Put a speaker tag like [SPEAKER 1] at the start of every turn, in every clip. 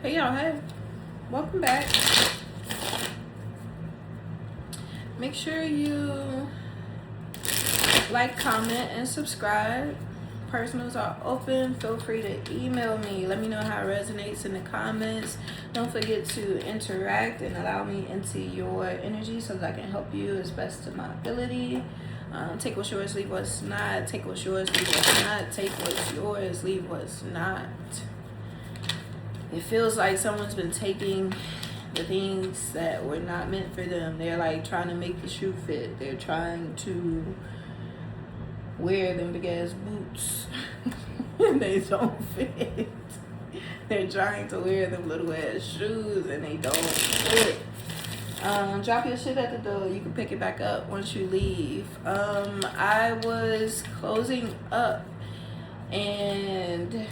[SPEAKER 1] Hey y'all, hey, welcome back. Make sure you like, comment, and subscribe. Personals are open. Feel free to email me. Let me know how it resonates in the comments. Don't forget to interact and allow me into your energy so that I can help you as best to my ability. Take what's yours, leave what's not. Take what's yours, leave what's not. Take what's yours, leave what's not. It feels like someone's been taking the things that were not meant for them. They're like trying to make the shoe fit. They're trying to wear them big ass boots and they don't fit. They're trying to wear them little ass shoes and they don't fit. Drop your shit at the door. You can pick it back up once you leave. I was closing up and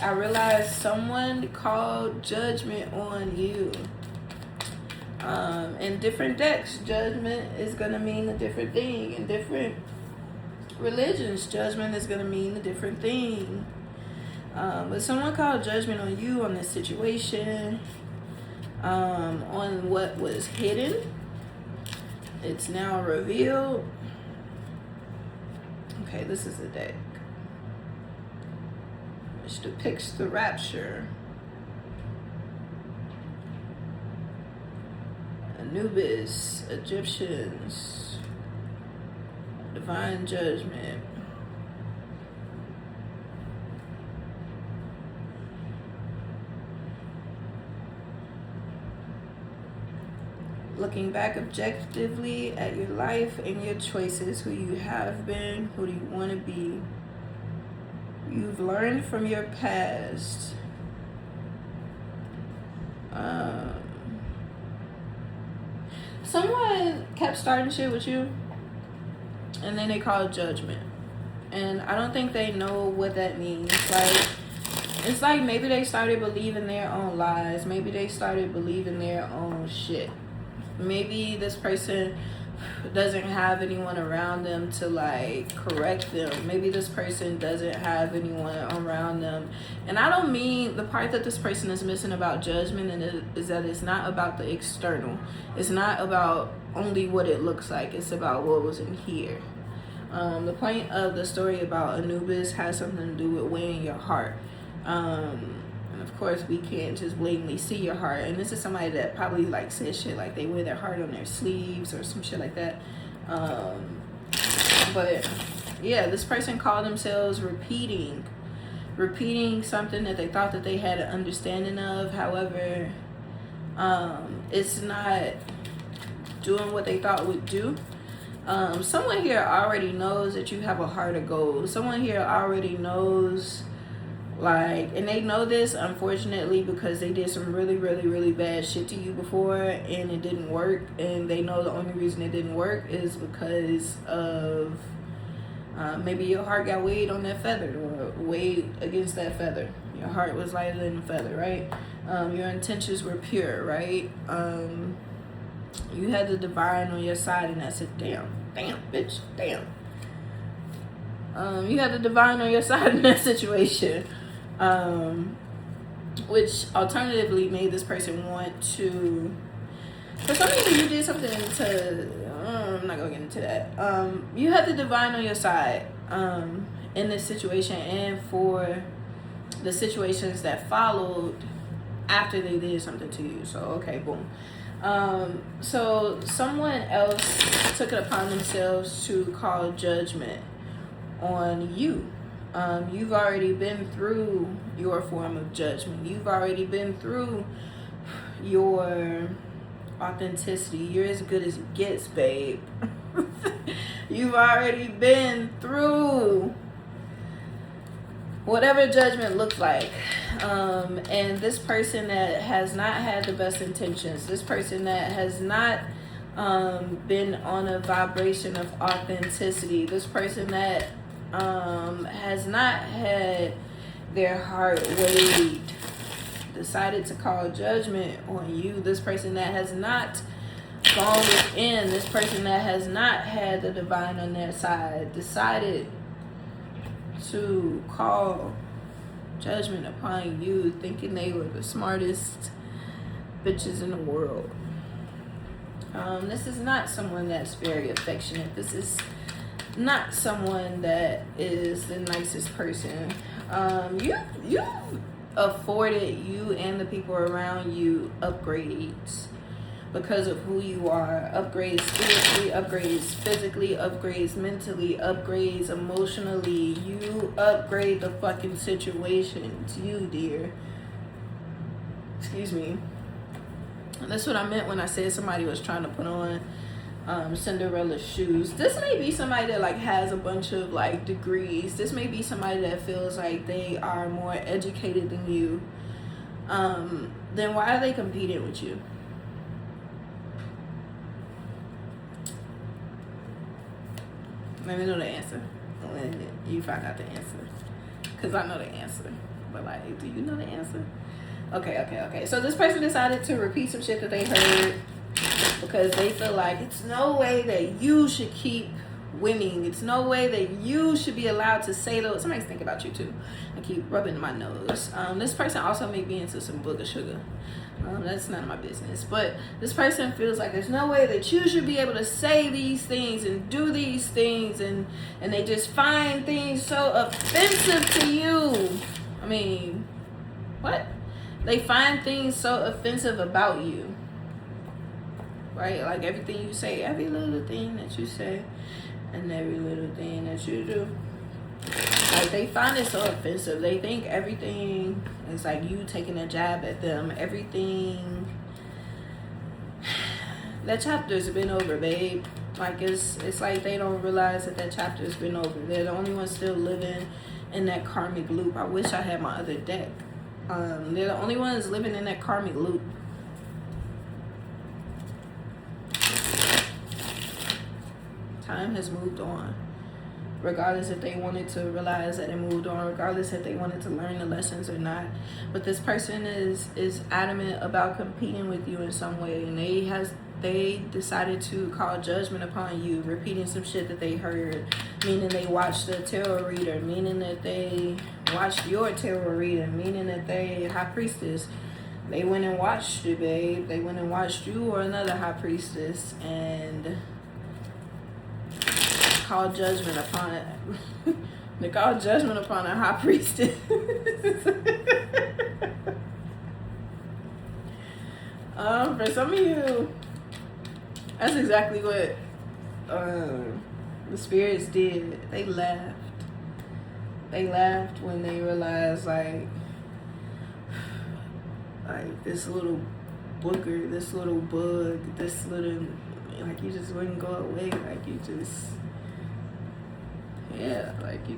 [SPEAKER 1] I realized someone called judgment on you. In different decks, judgment is going to mean a different thing. In different religions, judgment is going to mean a different thing. But someone called judgment on you, on this situation, on what was hidden. It's now revealed. Okay, this is a deck which depicts the rapture. Anubis, Egyptians, divine judgment. Looking back objectively at your life and your choices, who you have been, who do you want to be. You've learned from your past. Someone kept starting shit with you and then they called judgment. And I don't think they know what that means. It's like maybe they started believing their own lies. Maybe they started believing their own shit. Maybe this person doesn't have anyone around them to like correct them. Maybe this person doesn't have anyone around them. And I don't mean the part that this person is missing about judgment and is that it's not about the external. It's not about only what it looks like. It's about what was in here. The point of the story about Anubis has something to do with weighing your heart. And of course we can't just blatantly see your heart, and this is somebody that probably like says shit like they wear their heart on their sleeves or some shit like that. But yeah, this person called themselves repeating something that they thought that they had an understanding of. However, it's not doing what they thought it would do. Someone here already knows that you have a heart of gold. Someone here already knows, and they know this unfortunately because they did some really, really, really bad shit to you before and it didn't work, and they know the only reason it didn't work is because of maybe your heart got weighed on that feather or weighed against that feather. Your heart was lighter than the feather, right? Your intentions were pure, right? You had the divine on your side, and I said, damn, bitch, damn. You had the divine on your side in that situation. Which alternatively made this person want to, for some reason you did something to, I'm not gonna get into that. You had the divine on your side in this situation and for the situations that followed after they did something to you. So okay, boom. So someone else took it upon themselves to call judgment on you. You've already been through your form of judgment. You've already been through your authenticity. You're as good as it gets, babe. You've already been through whatever judgment looks like. And this person that has not had the best intentions, this person that has not been on a vibration of authenticity, this person that has not had their heart weighed, decided to call judgment on you. This person that has not gone within, this person that has not had the divine on their side, decided to call judgment upon you, thinking they were the smartest bitches in the world. This is not someone that's very affectionate. This is not someone that is the nicest person. You afforded you and the people around you upgrades because of who you are. Upgrades spiritually, upgrades physically, upgrades mentally, upgrades emotionally. You upgrade the fucking situations, you dear. Excuse me. That's what I meant when I said somebody was trying to put on Cinderella's shoes. This may be somebody that like has a bunch of like degrees. This may be somebody that feels like they are more educated than you. Then why are they competing with you? Let me know the answer when you find out the answer, because I know the answer, but like, do you know the answer? Okay. So this person decided to repeat some shit that they heard because they feel like it's no way that you should keep winning. It's no way that you should be allowed to say those. Somebody's thinking about you too. I keep rubbing my nose. This person also may be into some booger sugar. That's none of my business. But this person feels like there's no way that you should be able to say these things and do these things, and they just find things so offensive to you. I mean, what? They find things so offensive about you. Right? Like everything you say, every little thing that you say, and every little thing that you do. Like they find it so offensive. They think everything is like you taking a jab at them. Everything. That chapter's been over, babe. Like it's like they don't realize that chapter's been over. They're the only ones still living in that karmic loop. I wish I had my other deck. They're the only ones living in that karmic loop. Time has moved on. Regardless if they wanted to realize that it moved on, regardless if they wanted to learn the lessons or not. But this person is adamant about competing with you in some way, and they decided to call judgment upon you, repeating some shit that they heard, meaning they watched the tarot reader, meaning that they watched your tarot reader, meaning that they high priestess. They went and watched you, babe. They went and watched you or another high priestess and called judgment upon it. They called judgment upon a high priestess. For some of you, that's exactly what the spirits did. They laughed. They laughed when they realized like this little booger, this little bug, this little, like you just wouldn't go away. Like you just, yeah, like you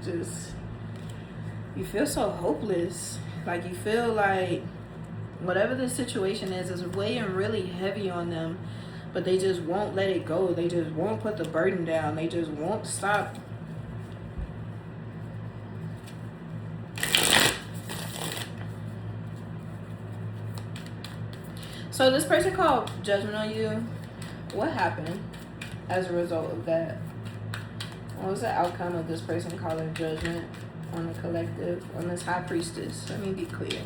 [SPEAKER 1] feel so hopeless. Like you feel like whatever the situation is weighing really heavy on them, but they just won't let it go. They just won't put the burden down. They just won't stop. So this person called judgment on you. What happened as a result of that? What was the outcome of this person calling judgment on the collective, on this high priestess? Let me be clear.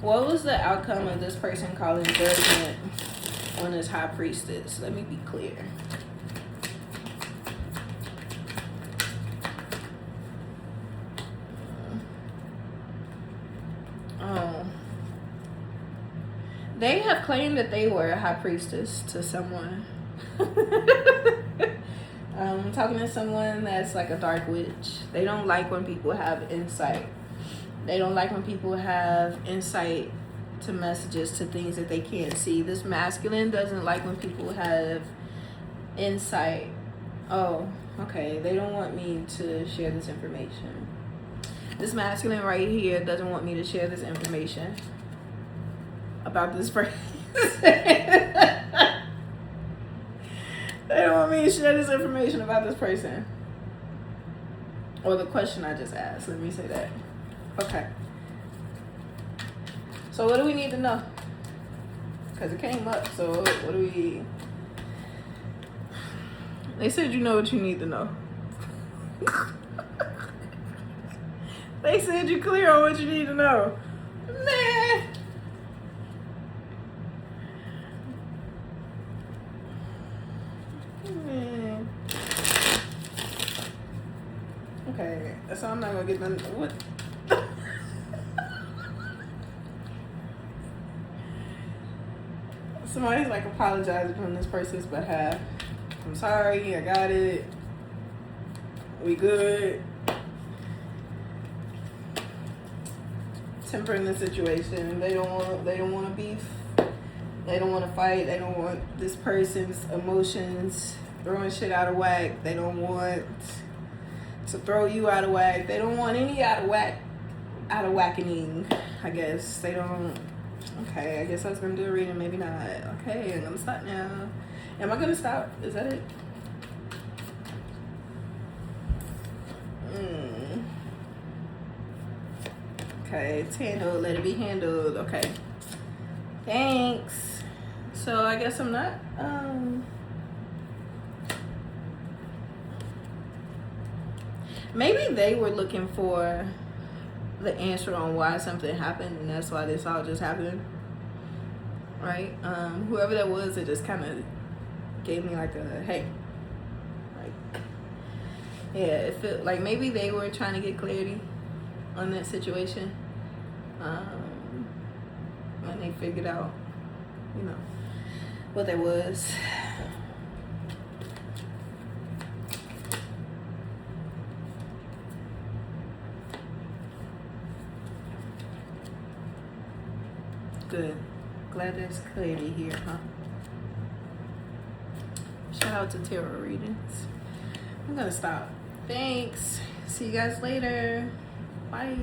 [SPEAKER 1] What was the outcome of this person calling judgment on this high priestess? Let me be clear. They have claimed that they were a high priestess to someone. I'm talking to someone that's like a dark witch. They don't like when people have insight. They don't like when people have insight to messages, to things that they can't see. This masculine doesn't like when people have insight. Oh, okay. They don't want me to share this information. This masculine right here doesn't want me to share this information about this person. They don't want me to share this information about this person. Or the question I just asked. Let me say that. Okay. So what do we need to know? Because it came up. So what do we... They said you know what you need to know. They said you clear on what you need to know. Man. Man. Okay, so I'm not gonna get none. What? Somebody's like apologizing on this person's behalf. I'm sorry, I got it. We good. Tempering the situation. They don't want to beef. They don't want to fight. They don't want this person's emotions throwing shit out of whack. They don't want to throw you out of whack. They don't want any out of whackening. I guess they don't. Okay, I guess I was gonna do a reading, maybe not. Okay, I'm gonna stop now. Am I gonna stop? Is that it? Okay, it's handled. Let it be handled. Okay. Thanks. So I guess I'm not. Maybe they were looking for the answer on why something happened, and that's why this all just happened. Right? Whoever that was, it just kind of gave me like a hey. Like, yeah, it felt like maybe they were trying to get clarity on that situation. When they figured out, you know, what that was. Good. Glad there's clarity here, huh? Shout out to tarot readings. I'm gonna stop. Thanks. See you guys later. Bye.